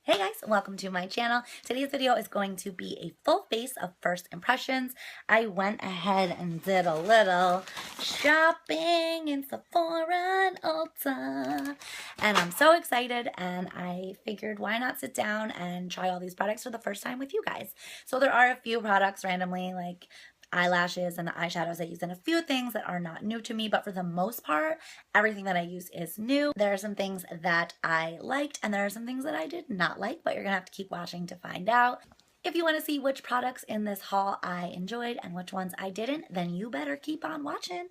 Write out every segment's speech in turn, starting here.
Hey guys, welcome to my channel. Today's video is going to be a full face of first impressions. I went ahead and did a little shopping in Sephora and Ulta. And I'm so excited, and I figured why not sit down and try all these products for the first time with you guys. So there are a few products randomly, like eyelashes and eyeshadows I use, and a few things that are not new to me, but for the most part everything that I use is new. There are some things that I liked and there are some things that I did not like, but you're gonna have to keep watching to find out. If you want to see which products in this haul I enjoyed and which ones I didn't, then you better keep on watching.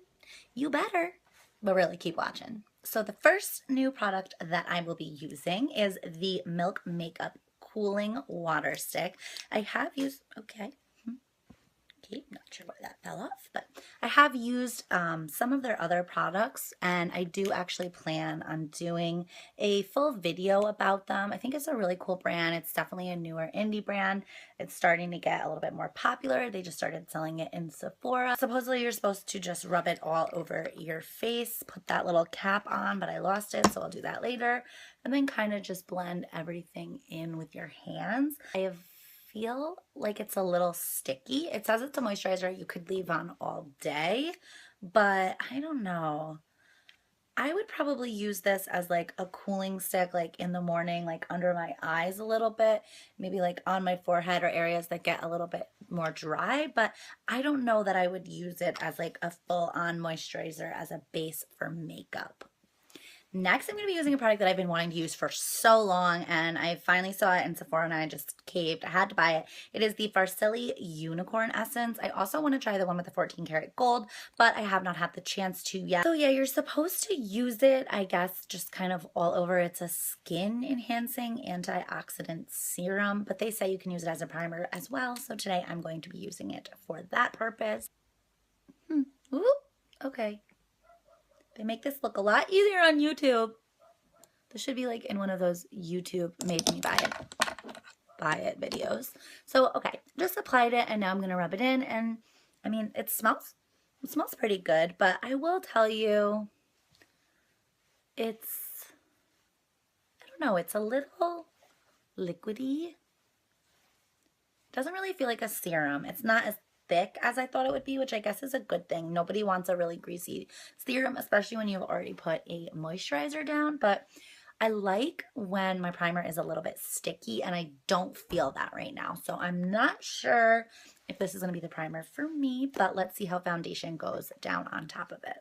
You better, but really keep watching. So the first new product that I will be using is the Milk Makeup Cooling Water Stick. I have used, okay, not sure why that fell off, but I have used some of their other products, and I do actually plan on doing a full video about them. I think it's a really cool brand. It's definitely a newer indie brand. It's starting to get a little bit more popular. They just started selling it in Sephora. Supposedly you're supposed to just rub it all over your face, put that little cap on, but I lost it, so I'll do that later, and then kind of just blend everything in with your hands. I feel like it's a little sticky. It says it's a moisturizer you could leave on all day, but I don't know. I would probably use this as like a cooling stick, like in the morning, like under my eyes a little bit, maybe like on my forehead or areas that get a little bit more dry, but I don't know that I would use it as like a full-on moisturizer as a base for makeup. Next, I'm going to be using a product that I've been wanting to use for so long, and I finally saw it in Sephora and I just caved. I had to buy it. It is the Farsilli Unicorn Essence. I also want to try the one with the 14 karat gold, but I have not had the chance to yet. So yeah, you're supposed to use it, I guess, just kind of all over. It's a skin enhancing antioxidant serum, but they say you can use it as a primer as well. So today I'm going to be using it for that purpose. Ooh, okay. They make this look a lot easier on YouTube. This should be like in one of those YouTube made me buy it videos. So, okay, just applied it and now I'm going to rub it in, and I mean, it smells pretty good, but I will tell you I don't know, it's a little liquidy. Doesn't really feel like a serum. It's not as thick as I thought it would be, which I guess is a good thing. Nobody wants a really greasy serum, especially when you've already put a moisturizer down, but I like when my primer is a little bit sticky, and I don't feel that right now. So I'm not sure if this is going to be the primer for me, but let's see how foundation goes down on top of it.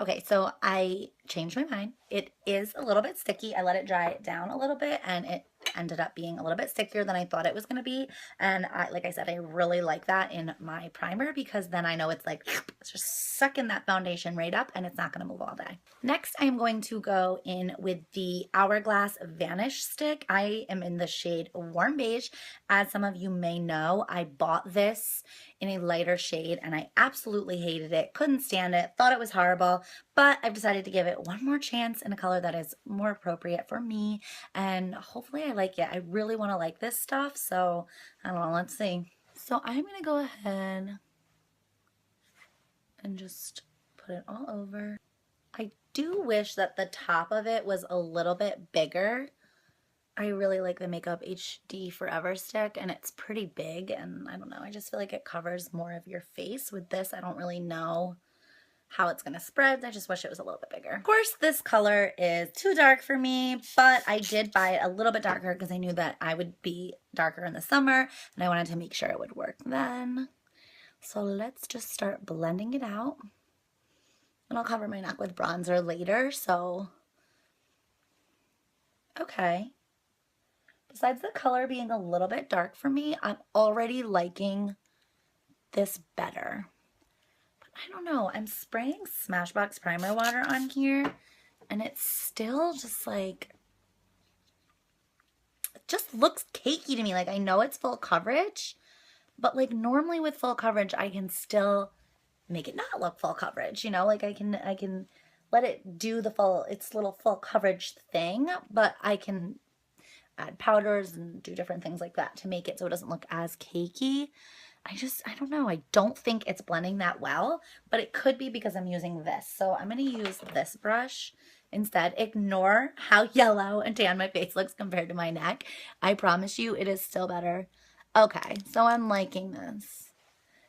Okay, so I changed my mind. It is a little bit sticky. I let it dry down a little bit, and it ended up being a little bit stickier than I thought it was going to be. And like I said, I really like that in my primer, because then I know it's like it's just sucking that foundation right up and it's not going to move all day. Next, I am going to go in with the Hourglass Vanish Stick. I am in the shade Warm Beige. As some of you may know, I bought this in a lighter shade and I absolutely hated it. Couldn't stand it. Thought it was horrible. But I've decided to give it one more chance in a color that is more appropriate for me, and hopefully I like it. I really want to like this stuff, so I don't know, let's see. So I'm going to go ahead and just put it all over. I do wish that the top of it was a little bit bigger. I really like the Makeup HD Forever stick, and it's pretty big, and I don't know, I just feel like it covers more of your face. With this, I don't really know how it's going to spread. I just wish it was a little bit bigger. Of course, this color is too dark for me, but I did buy it a little bit darker because I knew that I would be darker in the summer, and I wanted to make sure it would work then. So let's just start blending it out. And I'll cover my neck with bronzer later, so okay. Besides the color being a little bit dark for me, I'm already liking this better. I don't know, I'm spraying Smashbox primer water on here, and it's still just like, it just looks cakey to me. Like, I know it's full coverage, but like normally with full coverage, I can still make it not look full coverage, you know, like I can let it do the its little full coverage thing, but I can add powders and do different things like that to make it so it doesn't look as cakey. I don't know. I don't think it's blending that well, but it could be because I'm using this. So I'm going to use this brush Instead, ignore how yellow and tan my face looks compared to my neck. I promise you it is still better. Okay, so I'm liking this.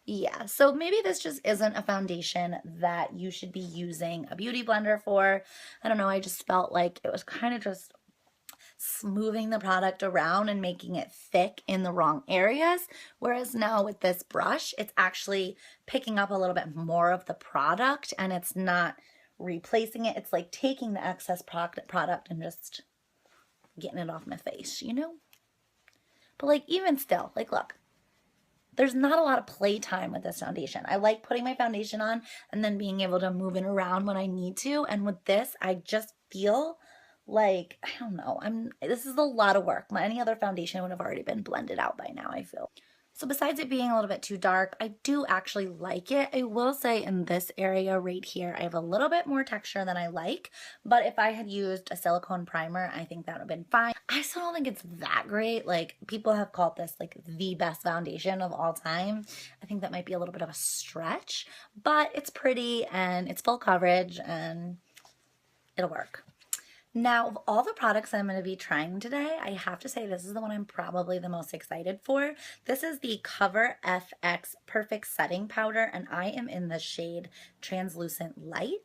Yeah, so maybe this just isn't a foundation that you should be using a beauty blender for. I don't know, I just felt like it was kind of just smoothing the product around and making it thick in the wrong areas. Whereas now with this brush, it's actually picking up a little bit more of the product and it's not replacing it. It's like taking the excess product and just getting it off my face, you know? But like even still, like look, there's not a lot of playtime with this foundation. I like putting my foundation on and then being able to move it around when I need to. And with this, I just feel like, I don't know, this is a lot of work. Any other foundation would have already been blended out by now, I feel. So besides it being a little bit too dark, I do actually like it. I will say in this area right here, I have a little bit more texture than I like, but if I had used a silicone primer, I think that would have been fine. I still don't think it's that great. Like people have called this like the best foundation of all time. I think that might be a little bit of a stretch, but it's pretty and it's full coverage and it'll work. Now, of all the products I'm going to be trying today, I have to say this is the one I'm probably the most excited for. This is the Cover FX Perfect Setting Powder, and I am in the shade Translucent Light.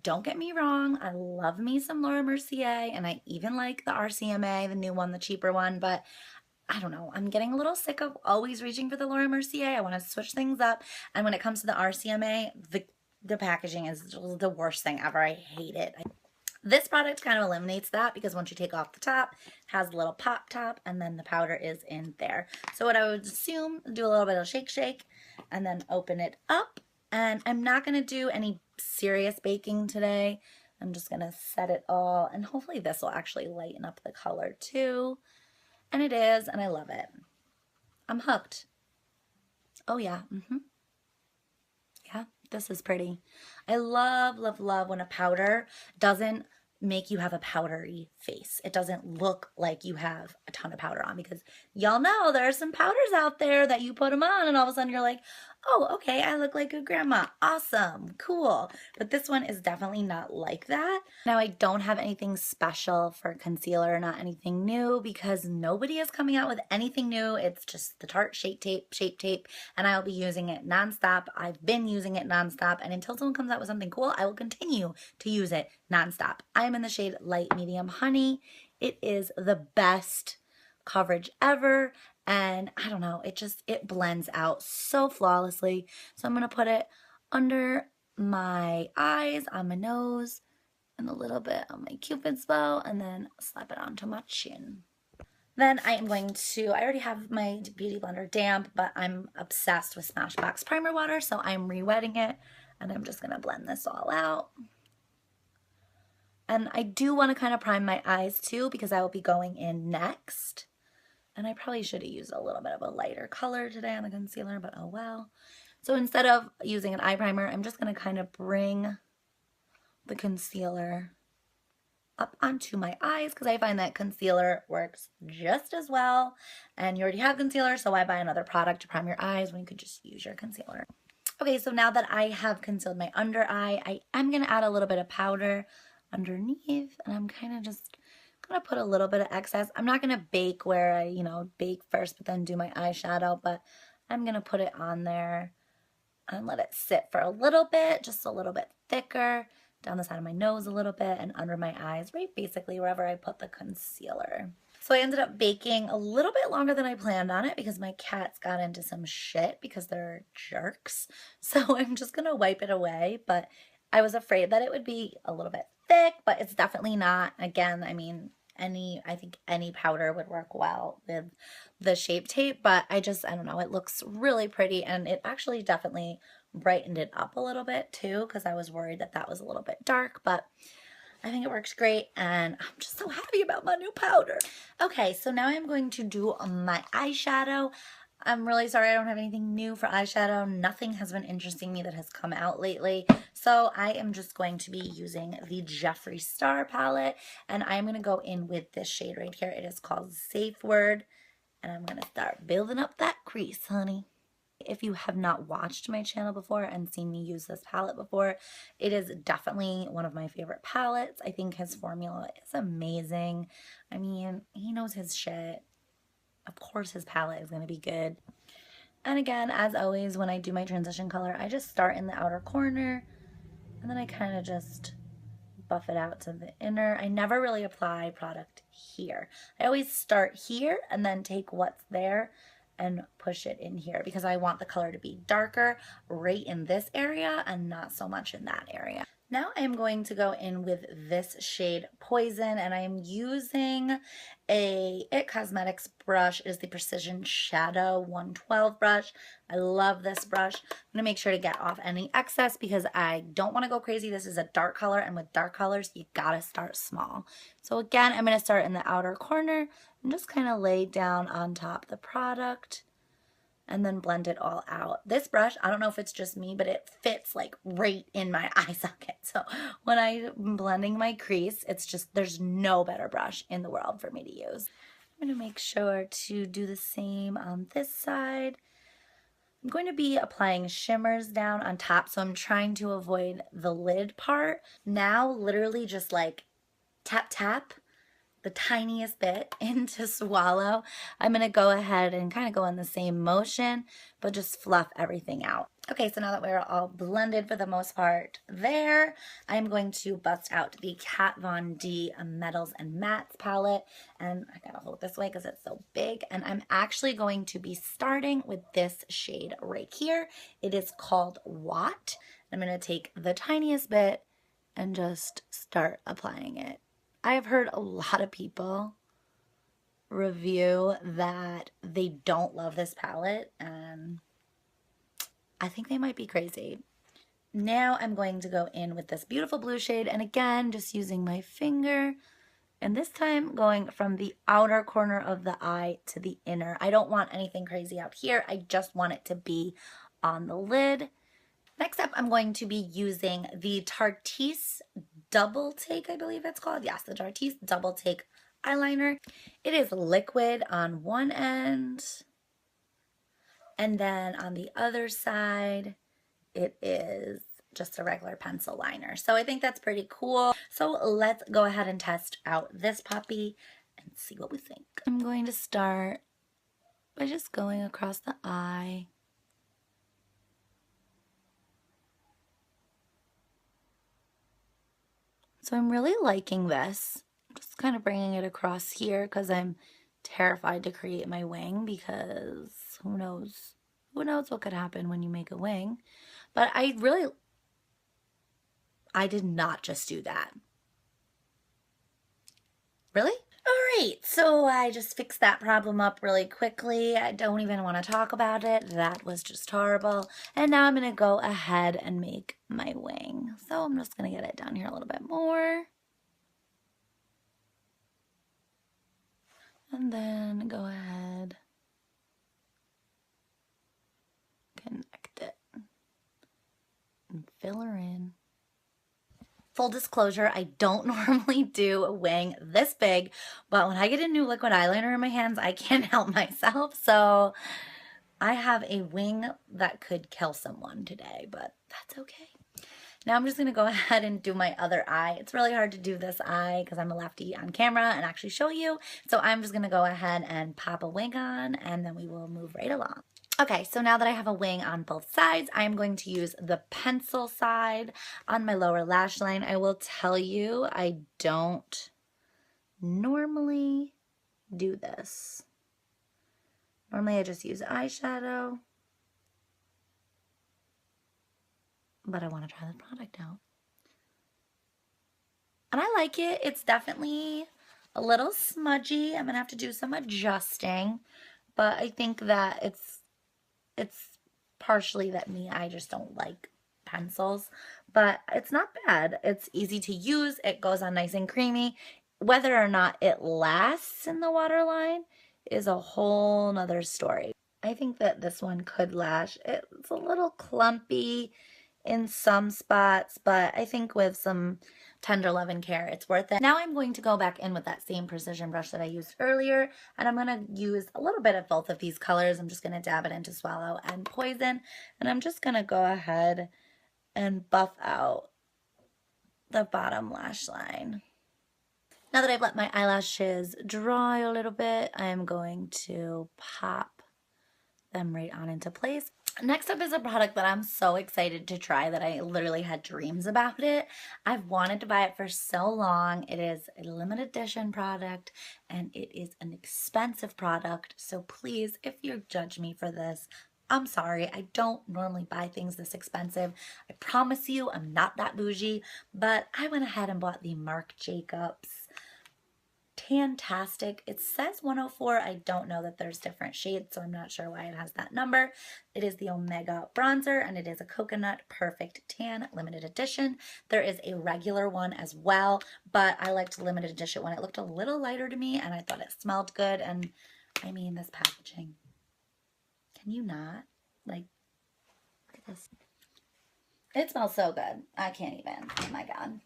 Don't get me wrong, I love me some Laura Mercier, and I even like the RCMA, the new one, the cheaper one, but I don't know, I'm getting a little sick of always reaching for the Laura Mercier. I want to switch things up, and when it comes to the RCMA, the packaging is the worst thing ever. I hate it. This product kind of eliminates that because once you take off the top, it has a little pop top and then the powder is in there. So what I would assume, do a little bit of shake, and then open it up. And I'm not going to do any serious baking today. I'm just going to set it all, and hopefully this will actually lighten up the color too. And it is, and I love it. I'm hooked. Oh yeah, yeah, this is pretty. I love, love, love when a powder doesn't make you have a powdery face. It doesn't look like you have a ton of powder on, because y'all know there are some powders out there that you put them on and all of a sudden you're like, oh, okay, I look like a grandma. Awesome, cool. But this one is definitely not like that. Now, I don't have anything special for concealer, not anything new, because nobody is coming out with anything new. It's just the Tarte Shape Tape, and I'll be using it nonstop. I've been using it nonstop, and until someone comes out with something cool, I will continue to use it nonstop. I'm in the shade Light Medium Honey. It is the best coverage ever. And I don't know, it blends out so flawlessly. So I'm going to put it under my eyes, on my nose, and a little bit on my Cupid's bow, and then slap it onto my chin. Then I am going to, I already have my Beauty Blender damp, but I'm obsessed with Smashbox Primer Water, so I'm re-wetting it, and I'm just going to blend this all out. And I do want to kind of prime my eyes too, because I will be going in next. And I probably should have used a little bit of a lighter color today on the concealer, but oh well. So instead of using an eye primer, I'm just going to kind of bring the concealer up onto my eyes, because I find that concealer works just as well. And you already have concealer, so why buy another product to prime your eyes when you could just use your concealer? Okay, so now that I have concealed my under eye, I am going to add a little bit of powder underneath, and I'm kind of just gonna put a little bit of excess. I'm not gonna bake where I, bake first but then do my eyeshadow, but I'm gonna put it on there and let it sit for a little bit, just a little bit thicker, down the side of my nose a little bit, and under my eyes, right basically wherever I put the concealer. So I ended up baking a little bit longer than I planned on it because my cats got into some shit because they're jerks. So I'm just gonna wipe it away, but I was afraid that it would be a little bit thick, but it's definitely not. Again, I mean, I think any powder would work well with the Shape Tape, but I don't know, it looks really pretty, and it actually definitely brightened it up a little bit too, because I was worried that that was a little bit dark, but I think it works great, and I'm just so happy about my new powder. Okay, so now I'm going to do my eyeshadow. I'm really sorry I don't have anything new for eyeshadow. Nothing has been interesting me that has come out lately. So I am just going to be using the Jeffree Star palette. And I'm going to go in with this shade right here. It is called Safe Word. And I'm going to start building up that crease, honey. If you have not watched my channel before and seen me use this palette before, it is definitely one of my favorite palettes. I think his formula is amazing. I mean, he knows his shit. Of course his palette is going to be good. And again, as always, when I do my transition color, I just start in the outer corner and then I kind of just buff it out to the inner. I never really apply product here. I always start here and then take what's there and push it in here because I want the color to be darker right in this area and not so much in that area. Now I'm going to go in with this shade Poison, and I'm using a IT Cosmetics brush. It is the Precision Shadow 112 brush. I love this brush. I'm going to make sure to get off any excess because I don't want to go crazy. This is a dark color, and with dark colors, you gotta start small. So again, I'm going to start in the outer corner and just kind of lay down on top the product and then blend it all out. This brush, I don't know if it's just me, but it fits like right in my eye socket. So when I'm blending my crease, it's just, there's no better brush in the world for me to use. I'm gonna make sure to do the same on this side. I'm going to be applying shimmers down on top, so I'm trying to avoid the lid part. Now, literally just like tap, tap, the tiniest bit in to swallow. I'm going to go ahead and kind of go in the same motion, but just fluff everything out. Okay, so now that we're all blended for the most part there, I'm going to bust out the Kat Von D Metals and Mattes palette. And I gotta hold it this way because it's so big. And I'm actually going to be starting with this shade right here. It is called Watt. I'm going to take the tiniest bit and just start applying it. I have heard a lot of people review that they don't love this palette, and I think they might be crazy. Now I'm going to go in with this beautiful blue shade, and again, just using my finger, and this time going from the outer corner of the eye to the inner. I don't want anything crazy out here. I just want it to be on the lid. Next up, I'm going to be using the Tarteist Double Take, I believe it's called. Yes, the Tarteist Double Take eyeliner. It is liquid on one end, and then on the other side, it is just a regular pencil liner. So I think that's pretty cool. So let's go ahead and test out this puppy and see what we think. I'm going to start by just going across the eye. So I'm really liking this. I'm just kind of bringing it across here because I'm terrified to create my wing because who knows what could happen when you make a wing. But I did not just do that. Really? Alright, so I just fixed that problem up really quickly. I don't even want to talk about it. That was just horrible. And now I'm going to go ahead and make my wing. So I'm just going to get it down here a little bit more. And then go ahead, connect it, and fill her in. Full disclosure, I don't normally do a wing this big, but when I get a new liquid eyeliner in my hands, I can't help myself. So I have a wing that could kill someone today, but that's okay. Now I'm just going to go ahead and do my other eye. It's really hard to do this eye because I'm a lefty on camera and actually show you. So I'm just going to go ahead and pop a wing on, and then we will move right along. Okay, so now that I have a wing on both sides, I'm going to use the pencil side on my lower lash line. I will tell you, I don't normally do this. Normally I just use eyeshadow, but I want to try the product out. And I like it. It's definitely a little smudgy. I'm going to have to do some adjusting, but I think that it's partially that I just don't like pencils, but it's not bad. It's easy to use. It goes on nice and creamy. Whether or not it lasts in the waterline is a whole nother story. I think that this one could last. It's a little clumpy in some spots, but I think with some tender love and care. It's worth it. Now I'm going to go back in with that same precision brush that I used earlier, and I'm going to use a little bit of both of these colors. I'm just going to dab it into Swallow and Poison, and I'm just going to go ahead and buff out the bottom lash line. Now that I've let my eyelashes dry a little bit, I am going to pop them right on into place. Next up is a product that I'm so excited to try that I literally had dreams about it. I've wanted to buy it for so long. It is a limited edition product and it is an expensive product. So please, if you judge me for this, I'm sorry. I don't normally buy things this expensive. I promise you I'm not that bougie, but I went ahead and bought the Marc Jacobs Tantastic. It says 104. I don't know that there's different shades, so I'm not sure why it has that number. It is the Omega bronzer, and it is a coconut perfect tan limited edition. There is a regular one as well, but I liked the limited edition one. It looked a little lighter to me, and I thought it smelled good. And I mean, this packaging, can you not? Like, look at this. It smells so good. I can't even. Oh my God.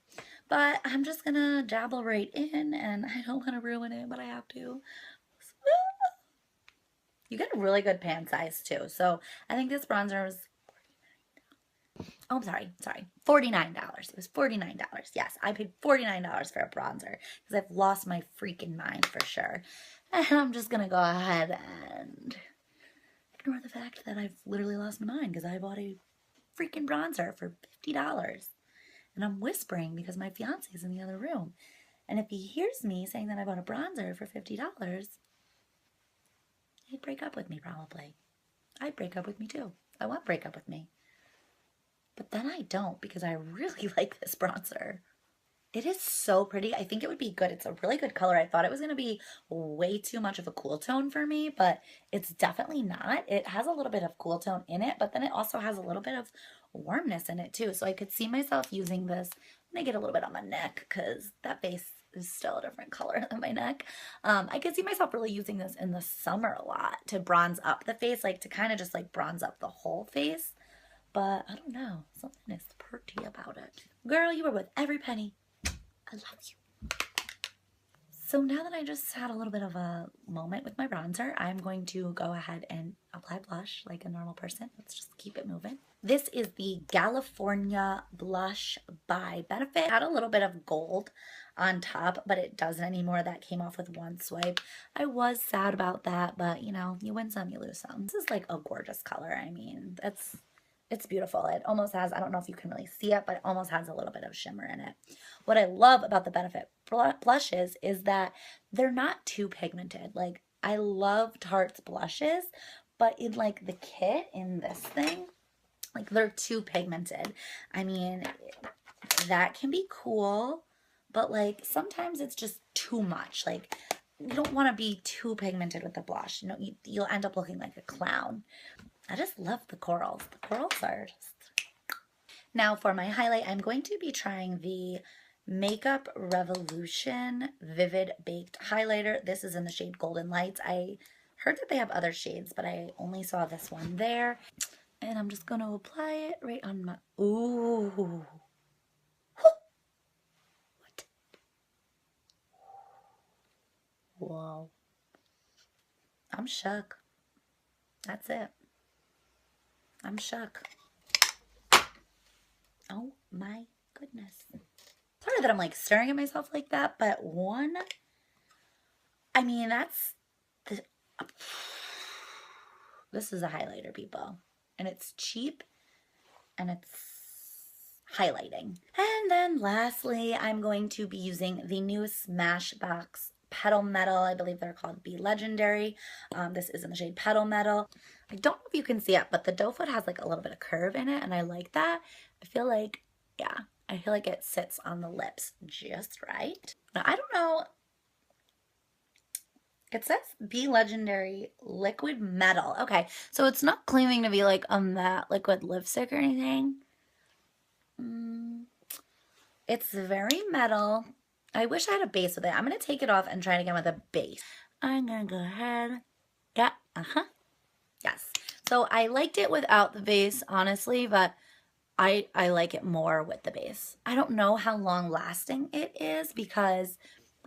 But I'm just gonna dabble right in, and I don't want to ruin it, but I have to. You get a really good pan size too. So I think this bronzer was, oh, I'm sorry, $49. It was $49. Yes, I paid $49 for a bronzer because I've lost my freaking mind for sure. And I'm just gonna go ahead and ignore the fact that I've literally lost my mind because I bought a freaking bronzer for $50. And I'm whispering because my fiance is in the other room. And if he hears me saying that I bought a bronzer for $50, he'd break up with me probably. I'd break up with me too. I want break up with me. But then I don't because I really like this bronzer. It is so pretty. I think it would be good. It's a really good color. I thought it was going to be way too much of a cool tone for me, but it's definitely not. It has a little bit of cool tone in it, but then it also has a little bit of warmness in it too. So I could see myself using this. I'm going to get a little bit on my neck because that face is still a different color than my neck. I could see myself really using this in the summer a lot to bronze up the face, like to kind of just like bronze up the whole face. But I don't know. Something is pretty about it. Girl, you were worth every penny. I love you. So now that I just had a little bit of a moment with my bronzer, I'm going to go ahead and apply blush like a normal person. Let's just keep it moving. This is the GALifornia Blush by Benefit. It had a little bit of gold on top, but it doesn't anymore. That came off with one swipe. I was sad about that, but you know, you win some, you lose some. This is like a gorgeous color. I mean, it's beautiful. It almost has, I don't know if you can really see it, but it almost has a little bit of shimmer in it. What I love about the Benefit blushes is that they're not too pigmented. Like, I love Tarte's blushes, but in like the kit in this thing, like they're too pigmented. I mean, that can be cool, but like sometimes it's just too much. Like, you don't want to be too pigmented with the blush. You know, you'll end up looking like a clown. I just love the corals. The corals are just... Now for my highlight, I'm going to be trying the Makeup Revolution Vivid Baked Highlighter. This is in the shade Golden Lights. I heard that they have other shades, but I only saw this one there. And I'm just going to apply it right on my... Ooh. What? Whoa. I'm shook. That's it. I'm shook. Oh my goodness. Sorry that I'm like staring at myself like that, but one, I mean, that's, this is a highlighter, people. And it's cheap and it's highlighting. And then lastly, I'm going to be using the new Smashbox Petal Metal. I believe they're called Be Legendary. This is in the shade Petal Metal. I don't know if you can see it, but the doe foot has like a little bit of curve in it, and I like that. I feel like, yeah, I feel like it sits on the lips just right. Now, I don't know. It says Be Legendary Liquid Metal. Okay, so it's not claiming to be like a matte liquid lipstick or anything. It's very metal. I wish I had a base with it. I'm going to take it off and try it again with a base. I'm going to go ahead. Yeah, yes. So I liked it without the base, honestly, but I like it more with the base. I don't know how long lasting it is because,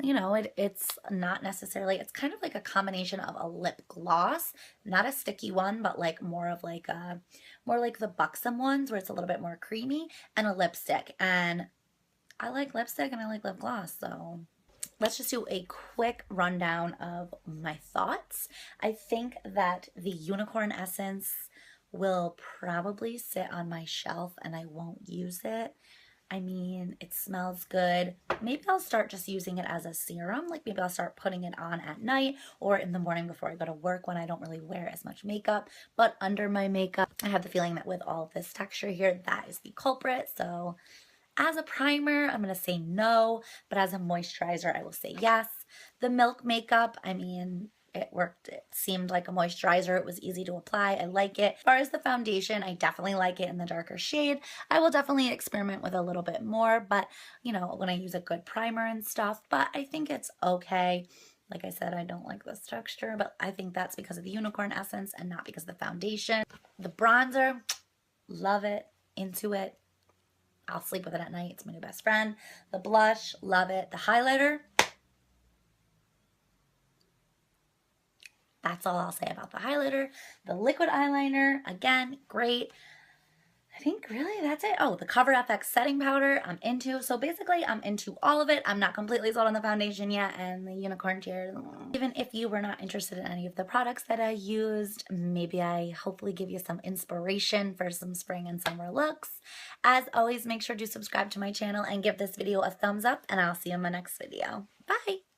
you know, it's not necessarily, it's kind of like a combination of a lip gloss, not a sticky one, but like more of like a, more like the Buxom ones where it's a little bit more creamy, and a lipstick. And I like lipstick and I like lip gloss, so let's just do a quick rundown of my thoughts. I think that the Unicorn Essence will probably sit on my shelf and I won't use it. I mean, it smells good. Maybe I'll start just using it as a serum. Like maybe I'll start putting it on at night or in the morning before I go to work when I don't really wear as much makeup. But under my makeup, I have the feeling that with all of this texture here, that is the culprit. So as a primer, I'm going to say no, but as a moisturizer, I will say yes. The Milk makeup, I mean, it worked. It seemed like a moisturizer. It was easy to apply. I like it. As far as the foundation, I definitely like it in the darker shade. I will definitely experiment with a little bit more, but you know, when I use a good primer and stuff, but I think it's okay. Like I said, I don't like this texture, but I think that's because of the Unicorn Essence and not because of the foundation. The bronzer, love it, into it. I'll sleep with it at night. It's my new best friend. The blush, love it. The highlighter, that's all I'll say about the highlighter. The liquid eyeliner, again, great. I think really that's it. Oh, the Cover FX setting powder I'm into. So basically I'm into all of it. I'm not completely sold on the foundation yet, and the unicorn tears. Even if you were not interested in any of the products that I used, maybe I hopefully give you some inspiration for some spring and summer looks. As always, make sure to subscribe to my channel and give this video a thumbs up, and I'll see you in my next video. Bye!